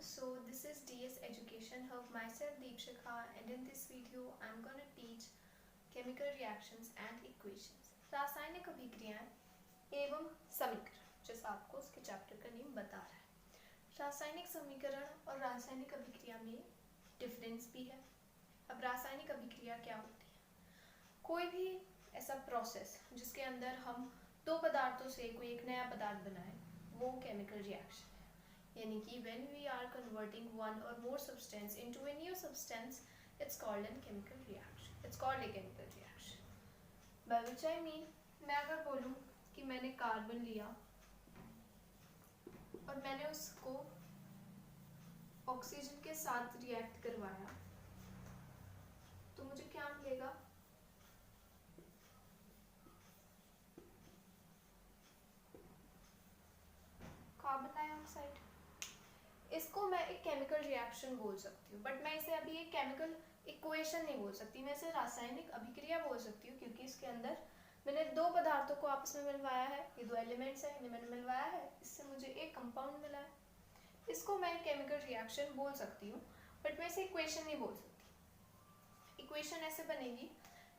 So this is DS Education Hub. Myself Deepshikha, and in this video I'm gonna teach chemical reactions and equations. रासायनिक अभिक्रियाएं एवं समीकरण, जैसा आपको उसके चैप्टर का नेम बता रहा है। रासायनिक समीकरण और रासायनिक अभिक्रिया में डिफरेंस भी है। अब रासायनिक अभिक्रिया क्या होती है? कोई भी ऐसा प्रोसेस जिसके अंदर हम दो पदार्थों से कोई एक नया पदार्थ बनाए, वो केमिकल रिएक्शन है। यानी कि when we are converting one or more substance into a new substance, it's called a chemical reaction. It's called a chemical reaction. By which I mean, मैं अगर बोलूँ कि मैंने कार्बन लिया और मैंने उसको ऑक्सीजन के साथ रिएक्ट करवाया, तो मुझे क्या मिलेगा? Carbon dioxide. इसको मैं एक केमिकल रिएक्शन बोल सकती हूँ, बट मैं इसे अभी एक केमिकल इक्वेशन नहीं बोल सकती। मैं इसे रासायनिक अभिक्रिया बोल सकती हूँ, क्योंकि इसके अंदर मैंने दो पदार्थों को आपस में मिलवाया है। ये दो एलिमेंट्स हैं, इन्हें मैंने मिलवाया है, इससे मुझे एक कंपाउंड मिला है। इसको मैं केमिकल रिएक्शन बोल सकती हूँ, बट मैं इसे इक्वेशन नहीं बोल सकती। इक्वेशन ऐसे बनेगी,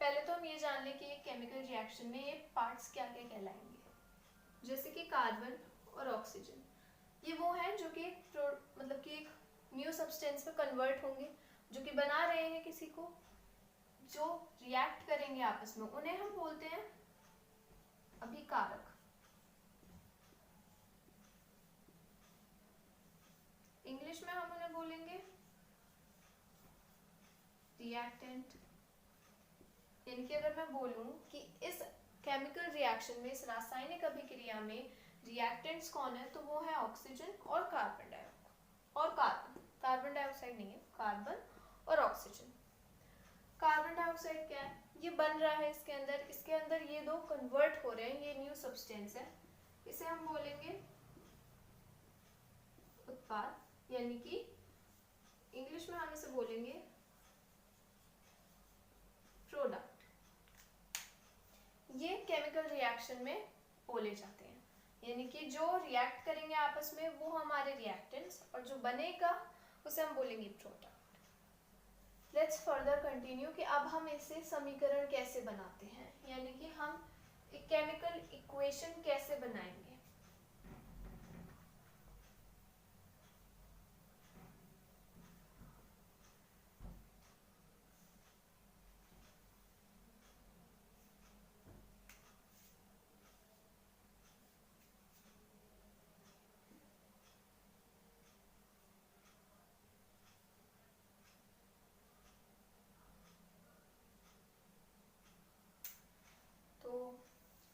पहले तो हम ये जान लें कि एक केमिकल रिएक्शन में ये पार्ट्स क्या क्या कहलाएंगे। जैसे कि कार्बन और ऑक्सीजन, ये वो हैं जो कि मतलब कि एक न्यू सब्सटेंस में कन्वर्ट होंगे, जो कि बना रहे हैं किसी को, जो रिएक्ट करेंगे आपस में, उन्हें हम बोलते हैं अभिकारक। इंग्लिश में हम उन्हें बोलेंगे रिएक्टेंट। यानी कि अगर मैं बोलूं कि इस केमिकल रिएक्शन में, इस रासायनिक अभिक्रिया में रिएक्टेंट्स कौन है, तो वो है ऑक्सीजन और कार्बन डाइऑक्साइड नहीं है, कार्बन और ऑक्सीजन। कार्बन डाइऑक्साइड क्या है? ये बन रहा है इसके अंदर ये दो कन्वर्ट हो रहे हैं, ये न्यू सब्सटेंस है, इसे हम बोलेंगे उत्पाद। यानी कि इंग्लिश में हम इसे बोलेंगे प्रोडक्ट। ये केमिकल रिएक्शन में बोले जाते हैं। यानी कि जो रिएक्ट करेंगे आपस में वो हमारे रिएक्टेंट्स, और जो बनेगा उसे हम बोलेंगे प्रोडक्ट। लेट्स फर्दर कंटिन्यू कि अब हम इसे समीकरण कैसे बनाते हैं, यानी कि हम एक केमिकल इक्वेशन कैसे बनाएंगे।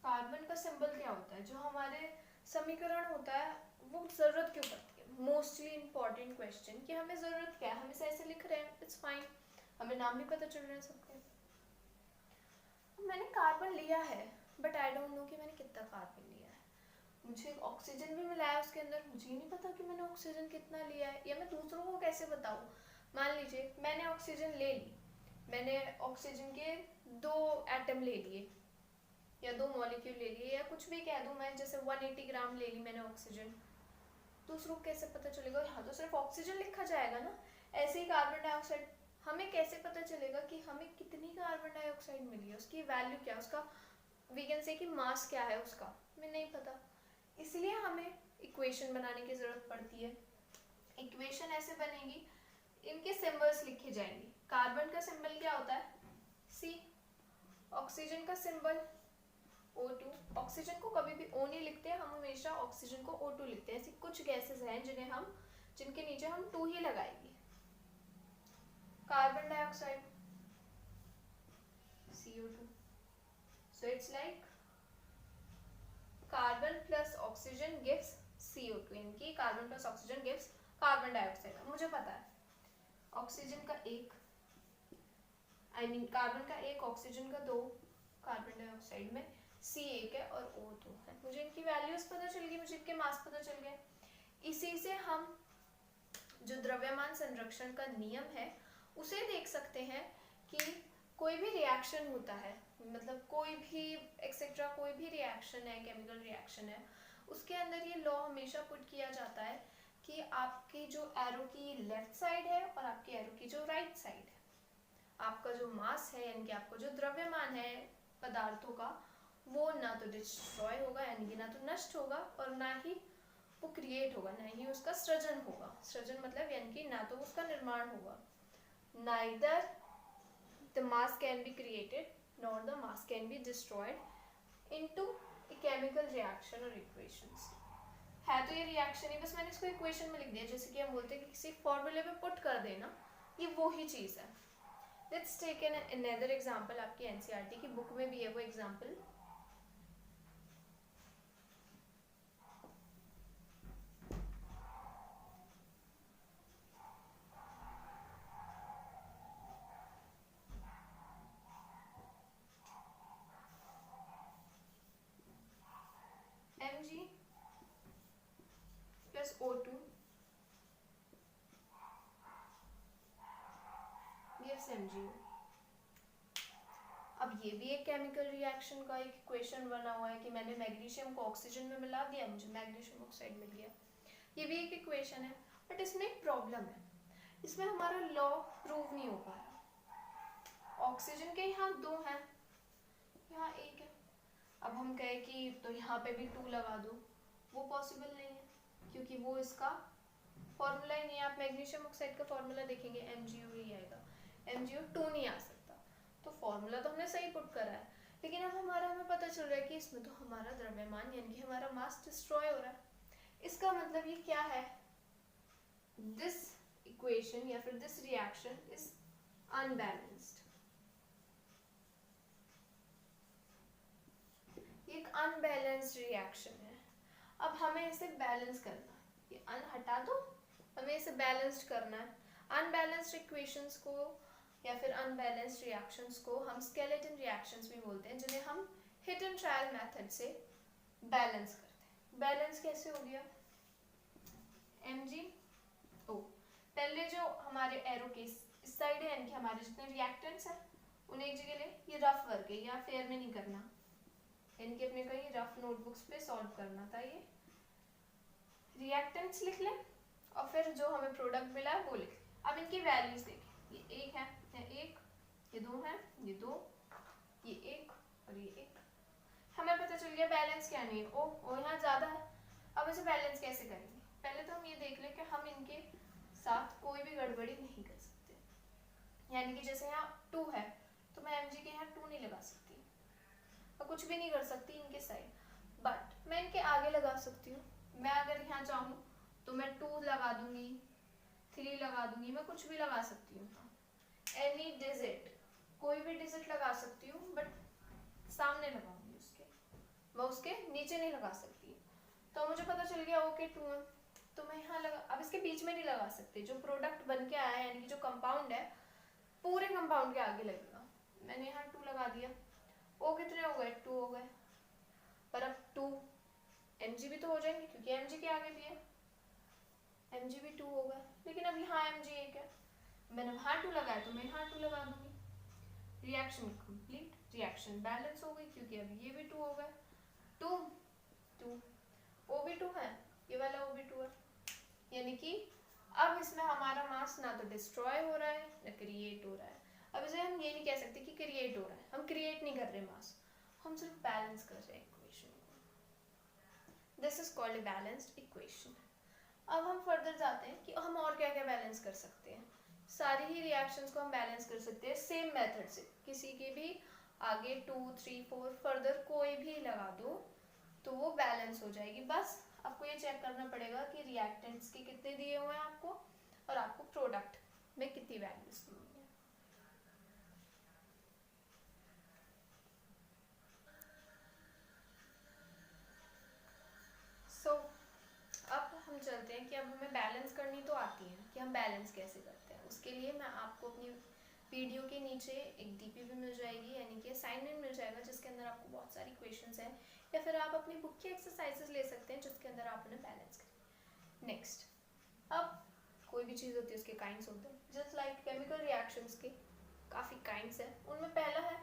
कार्बन का सिंबल क्या होता है? जो हमारे समीकरण होता है वो जरूरत क्यों पड़ती है? मोस्टली इंपॉर्टेंट क्वेश्चन कि हमें जरूरत क्या है। हम इसे ऐसे लिख रहे हैं, इट्स फाइन, हमें नाम भी पता चल रहे हैं सबके। मैंने कार्बन लिया है, बट आई डोंट नो कि मैंने कितना कार्बन लिया है। मुझे ऑक्सीजन भी मिला है उसके अंदर, मुझे नहीं पता कि मैंने ऑक्सीजन कितना लिया है, या मैं दूसरों को कैसे बताऊँ? मान लीजिए मैंने ऑक्सीजन ले ली, मैंने ऑक्सीजन के 2 एटम ले लिए या 2 मॉलिक्यूल ले लिए, या कुछ भी कह दूं मैं, जैसे 180 ग्राम ले ली मैंने ऑक्सीजन। दूसरों को कैसे पता चलेगा? यहाँ तो सिर्फ ऑक्सीजन लिखा जाएगा ना। ऐसे ही कार्बन डाइऑक्साइड, हमें कैसे पता चलेगा कि हमें कितनी कार्बन डाइऑक्साइड मिली है, उसकी वैल्यू क्या है, उसका वी कैन से कि मास क्या है उसका, हमें नहीं पता। इसलिए हमें इक्वेशन बनाने की जरूरत पड़ती है। इक्वेशन ऐसे बनेगी, इनके सिंबल्स लिखे जाएंगे। कार्बन का सिंबल क्या होता है? C। ऑक्सीजन का सिंबल O2। ऑक्सीजन को कभी भी O नहीं लिखते, हम हमेशा ऑक्सीजन को O2 लिखते हैं। ऐसी कुछ गैसेस हैं जिनके नीचे हम 2 ही लगाएंगे। Carbon dioxide CO2। So it's like carbon plus oxygen gives CO2, यानी कि carbon plus oxygen gives carbon dioxide. मुझे पता है ऑक्सीजन का 1, कार्बन का 1, ऑक्सीजन का 2, कार्बन डाइऑक्साइड में C1 है और O2 है। मुझे इनकी वैल्यूज पता चल गई, मुझे इनके मास पता चल गए। इसी से हम जो द्रव्यमान संरक्षण का नियम है उसे देख सकते हैं कि कोई भी रिएक्शन होता है, मतलब कोई भी एक्सेट्रा कोई भी रिएक्शन है, केमिकल रिएक्शन है, उसके अंदर ये लॉ हमेशा पुट किया जाता है कि आपकी जो एरो की लेफ्ट साइड है और आपकी एरो की जो राइट साइड है, आपका जो मास है यानी कि आपका जो द्रव्यमान है पदार्थों का, वो ना तो डिस्ट्रॉय होगा यानी कि ना तो नष्ट होगा और ना ही वो क्रिएट होगा, ना ही उसका सृजन होगा। सृजन मतलब यानी कि ना तो उसका निर्माण होगा। Neither the mass can be created nor the mass can be destroyed into a chemical reaction or equations। है तो ये रिएक्शन ही, बस मैंने इसको इक्वेशन में लिख दिया, जैसे कि हम बोलते हैं कि किसी फॉर्मूले पे पुट कर देना, ये वो ही चीज़ है। Let's take an another example, आपकी एनसीईआरटी की बुक में भी है वो example. Mg plus O2 gives MgO। अब ये भी एक केमिकल रिएक्शन का एक इक्वेशन बना हुआ है कि मैंने मैग्नीशियम को ऑक्सीजन में मिला दिया, मुझे मैग्नीशियम ऑक्साइड मिल गया। ये भी एक इक्वेशन है, बट इसमें एक प्रॉब्लम है, इसमें हमारा लॉ प्रूव नहीं हो पा रहा। ऑक्सीजन के यहाँ 2 हैं, यहाँ 1 है। अब हम कहें कि तो यहाँ पे भी 2 लगा दो, वो पॉसिबल नहीं है क्योंकि वो इसका फॉर्मूला ही नहीं है। आप मैग्नीशियम ऑक्साइड का फॉर्मूला देखेंगे MgO ही आएगा, MgO 2 नहीं आ सकता। तो फॉर्मूला तो हमने सही पुट करा है, लेकिन अब हमें पता चल रहा है कि इसमें तो हमारा द्रव्यमान यानी कि हमारा मास डिस्ट्रॉय हो रहा है। इसका मतलब ये क्या है, दिस इक्वेशन या फिर दिस रिएक्शन इज अनबैलेंस्ड। एक अनबैलेंस्ड रिएक्शन है। अब हमें इसे बैलेंस करना है, ये अन हटा दो, हमें इसे बैलेंस्ड करना है। अनबैलेंस्ड इक्वेशंस को या फिर अनबैलेंस्ड रिएक्शंस को हम स्केलेटन रिएक्शंस भी बोलते हैं, जिन्हें हम हिट एंड ट्रायल मेथड से बैलेंस करते हैं। बैलेंस कैसे हो गया, MgO, पहले जो हमारे एरो के इस साइड है यानी कि हमारे जितने रिएक्टेंट्स हैं उन्हें एक जगह ले, ये रफ वर्क है, या फेयर में नहीं करना, इनके अपने कहीं रफ नोटबुक्स पे सॉल्व करना था। ये रिएक्टेंट्स लिख लें और फिर जो हमें प्रोडक्ट मिला है वो लिख लें। अब इनकी वैल्यूज देखें, ये 1 है, ये 1, ये 2 है, ये 2, ये 1 और ये 1। हमें पता चल गया बैलेंस क्या नहीं है, ओ यहाँ ज़्यादा है। अब इसे बैलेंस कैसे करेंगे, पहले तो हम ये देख लें कि हम इनके साथ कोई भी गड़बड़ी नहीं कर सकते। यानी कि जैसे यहाँ 2 है तो मैं Mg के यहाँ 2 नहीं लगा सकती और कुछ भी नहीं कर सकती इनके साइड, बट मैं इनके आगे लगा सकती हूँ। मैं अगर यहाँ चाहूँ तो मैं 2 लगा दूंगी, 3 लगा दूंगी, मैं कुछ भी लगा सकती हूँ। एनी डिजिट, कोई भी डिजिट लगा सकती हूँ, बट सामने लगाऊंगी उसके, मैं उसके नीचे नहीं लगा सकती। तो मुझे पता चल गया ओके 2 है, तो मैं यहाँ लगा। अब इसके बीच में नहीं लगा सकते, जो प्रोडक्ट बन के आया है यानी कि जो कंपाउंड है पूरे कंपाउंड के आगे लगेगा। मैंने यहाँ 2 लगा दिया, ओ कितने हो गए, 2 हो गए। पर अब 2 Mg भी तो हो जाएंगे क्योंकि Mg के आगे भी है, Mg भी 2 हो गए, लेकिन अब यहाँ Mg 1 है, मैंने वहाँ 2 लगाया तो मैं यहाँ 2 लगा दूंगी। रिएक्शन कंप्लीट, रिएक्शन बैलेंस हो गई क्योंकि अब ये भी 2 हो गए, 2 2, O भी 2 है, ये वाला O भी 2 है, यानी कि अब इसमें हमारा मास ना तो डिस्ट्रॉय हो रहा है ना क्रिएट हो रहा है। अब इसे हम ये नहीं कह सकते कि क्रिएट हो रहा है, हम क्रिएट नहीं कर रहे मास, हम सिर्फ बैलेंस कर रहे हैं इक्वेशन को। This is called a balanced equation. अब हम फर्दर जाते हैं कि हम और क्या क्या बैलेंस कर सकते हैं। सारी ही रिएक्शंस को हम बैलेंस कर सकते हैं सेम मेथड से, किसी के भी आगे 2 3 4 फर्दर कोई भी लगा दो तो वो बैलेंस हो जाएगी। बस आपको ये चेक करना पड़ेगा कि रिएक्टेंट्स के कितने दिए हुए हैं आपको और आपको प्रोडक्ट में कितनी वैल्यूज दी हुई है। सो अब हम चलते हैं कि अब हमें बैलेंस करनी तो आती है कि हम बैलेंस कैसे करते हैं। उसके लिए मैं आपको अपनी वीडियो के नीचे एक डीपी भी मिल जाएगी, यानी कि असाइनमेंट मिल जाएगा जिसके अंदर आपको बहुत सारी क्वेश्चंस हैं, या फिर आप अपनी बुक की एक्सरसाइजेस ले सकते हैं जिसके अंदर आप उन्हें बैलेंस करें। नेक्स्ट, अब कोई भी चीज़ होती है उसके काइंड्स होते हैं, जस्ट लाइक केमिकल रिएक्शंस के काफ़ी काइंड्स हैं। उनमें पहला है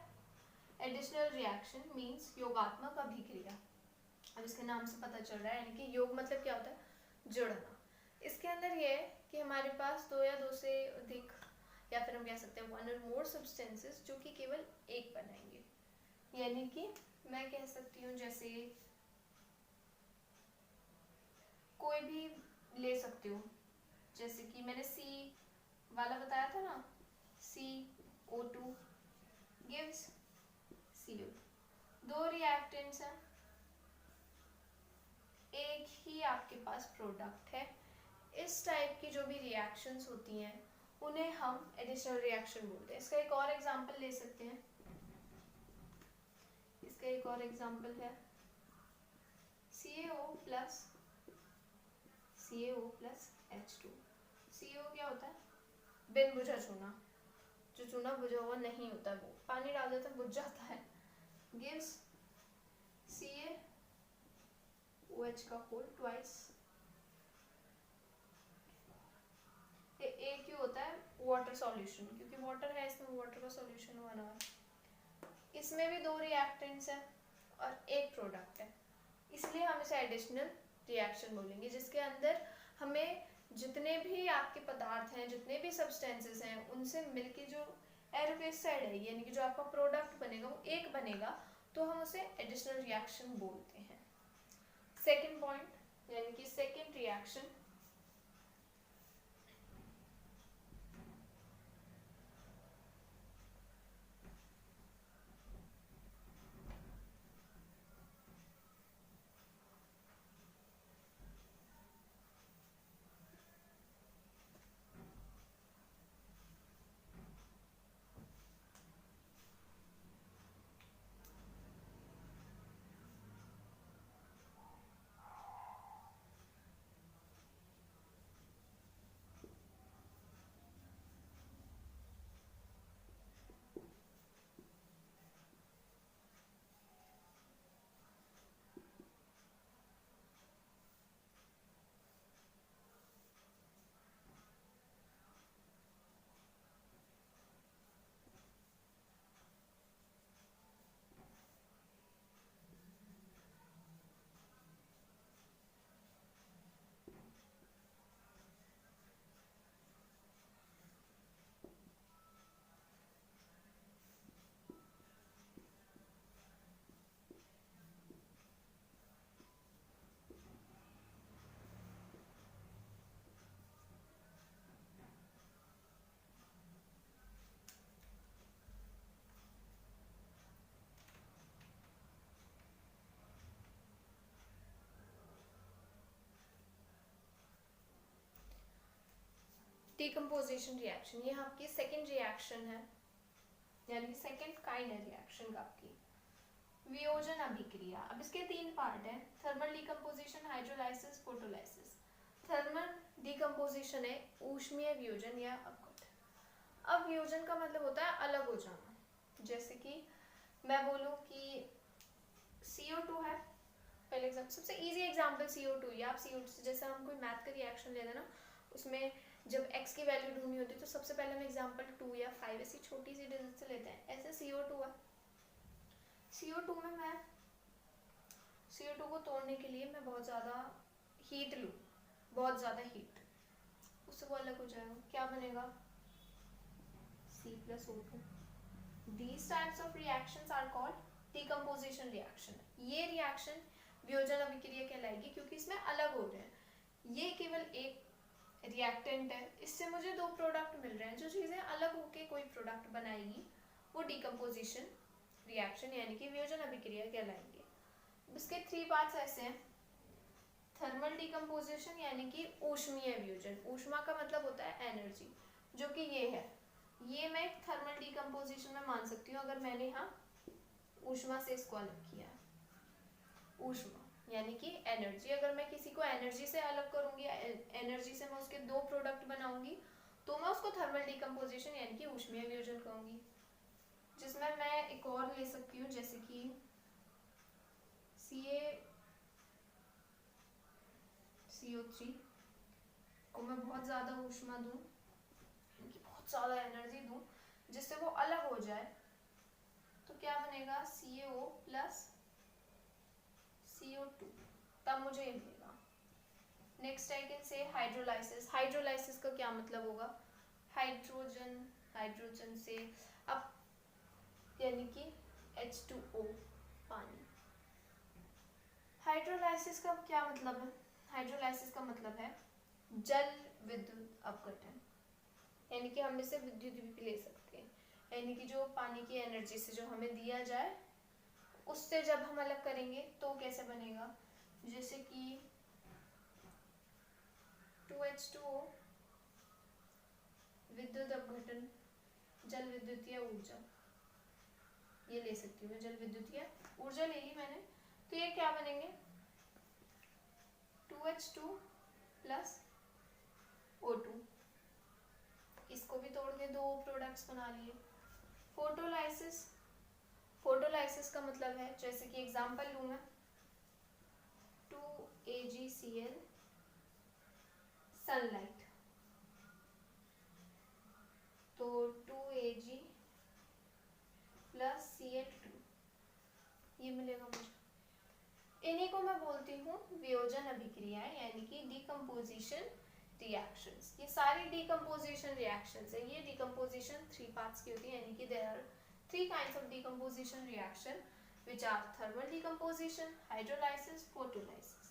एडिशनल रिएक्शन, मीन्स योगात्मक अभिक्रिया। अब इसके नाम से पता चल रहा है, यानी कि योग मतलब क्या होता है, जुड़ना। इसके अंदर ये है कि हमारे पास दो या दो से अधिक, या फिर हम कह सकते हैं वन और मोर सब्सटेंसेस जो कि केवल एक बनाएंगे। यानी कि मैं कह सकती हूँ जैसे कोई भी ले सकती हूँ, जैसे कि मैंने सी वाला बताया था ना, CO2 gives CO2। दो रिएक्टेंट्स हैं, एक ही आपके पास प्रोडक्ट है। इस टाइप की जो भी रिएक्शंस होती हैं उन्हें हम एडिशनल रिएक्शन बोलते हैं। इसका एक और एग्जांपल ले सकते हैं। इसका एक और एग्जांपल है CaO प्लस H2। CO क्या होता है? बिन बुझा चूना, जो चूना बुझा हुआ नहीं होता, वो पानी डाल देते बुझ जाता है। गिव्स CaOH का होल ट्वाइस। एक ही होता है वाटर सॉल्यूशन, क्योंकि वाटर है इसमें, वाटर का सॉल्यूशन बना हुआ है। इसमें भी दो रिएक्टेंट्स हैं और एक प्रोडक्ट है, इसलिए हम इसे एडिशनल रिएक्शन बोलेंगे, जिसके अंदर हमें जितने भी आपके पदार्थ हैं, जितने भी सब्सटेंसेस हैं, उनसे मिलके जो एरोकेस साइड है, यानी कि जो आपका प्रोडक्ट बनेगा वो एक बनेगा, तो हम उसे एडिशनल रिएक्शन बोलते हैं। सेकेंड पॉइंट यानी कि सेकेंड रिएक्शन, डिकम्पोजिशन रिएक्शन, ये आपकी सेकेंड रिएक्शन है, यानी कि सेकेंड काइंड है रिएक्शन का आपकी। वियोजन अभिक्रिया, अब इसके तीन पार्ट हैं, thermal decomposition, hydrolysis, photolysis. Thermal decomposition है ऊष्मीय वियोजन या अपघट। अब वियोजन का मतलब होता है अलग हो जाना, जैसे कि मैं बोलूं कि CO2 है, पहले एग्जाम्पल, सबसे इजी एग्जाम्पल CO2, या आप CO2 से, जैसे हम कोई मैथ का रिएक्शन लेते हैं ना, उसमें जब x की वैल्यू ढूंढनी होती है तो सबसे पहले हम एग्जाम्पल 2 या 5 ऐसी छोटी सी डिजिट से लेते हैं। ऐसे CO2 है, CO2 में मैं CO2 को तोड़ने के लिए मैं बहुत ज़्यादा हीट लूँ, बहुत ज़्यादा हीट, उससे वो अलग हो जाएगा, क्या बनेगा? C+O2। These types of reactions are called decomposition reaction। ये रिएक्शन वियोजन अभिक्रिया कहलाएगी, क्योंकि इसमें अलग हो रहे हैं। ये केवल एक रिएक्टेंट है, इससे मुझे दो प्रोडक्ट मिल रहे हैं, जो चीज़ें अलग होके कोई प्रोडक्ट बनाएगी वो डिकम्पोजिशन रिएक्शन यानी कि वियोजन अभिक्रिया कहलाएंगे। इसके थ्री पार्ट्स ऐसे हैं, थर्मल डिकम्पोजिशन यानी कि ऊष्मीय वियोजन, ऊष्मा का मतलब होता है एनर्जी, जो कि ये है, ये मैं थर्मल डिकम्पोजिशन में मान सकती हूँ अगर मैंने यहाँ ऊष्मा से इसको अलग किया है। ऊष्मा यानी कि एनर्जी, अगर मैं किसी को एनर्जी से अलग करूंगी, एनर्जी से मैं उसके दो प्रोडक्ट बनाऊंगी, तो मैं उसको थर्मल डिकम्पोजिशन यानी कि ऊष्मीय वियोजन कहूंगी। जिसमें मैं एक और ले सकती हूँ, जैसे कि CO3 को मैं बहुत ज़्यादा ऊष्मा दूँ, बहुत ज़्यादा एनर्जी दूँ, जिससे वो अलग हो जाए, तो क्या बनेगा? CaO प्लस CO2, तब मुझे ये मिलेगा। Next I can say hydrolysis. Hydrolysis का क्या मतलब होगा? हाइड्रोजन से अब यानी कि H2O पानी। हाइड्रोलाइसिस का क्या मतलब है? हाइड्रोलाइसिस का मतलब है जल विद्युत अपघटन, यानी कि हम इसे विद्युत भी ले सकते हैं, यानी कि जो पानी की एनर्जी से जो हमें दिया जाए उससे जब हम अलग करेंगे तो कैसे बनेगा, जैसे कि 2H2O विद्युत अपघटन, जल विद्युतीय ऊर्जा, ये ले सकती हूँ मैं, जल विद्युतीय ऊर्जा ले ली मैंने, तो ये क्या बनेंगे 2H2 प्लस O2, इसको भी तोड़ के दो प्रोडक्ट्स बना लिए। फोटोलाइसिस, फोटोलाइसिस का मतलब है, जैसे कि एग्जांपल लूँ मैं 2AgCl सनलाइट, तो 2Ag प्लस Cl2 ये मिलेगा मुझे। इन्हीं को मैं बोलती हूँ वियोजन अभिक्रियाएं, यानी कि डिकम्पोजिशन रिएक्शंस। ये सारी डिकम्पोजिशन रिएक्शंस है। ये डिकम्पोजिशन 3 पार्ट्स की होती है, यानी कि there are 3 kinds of decomposition reaction which are thermal decomposition, hydrolysis, photolysis.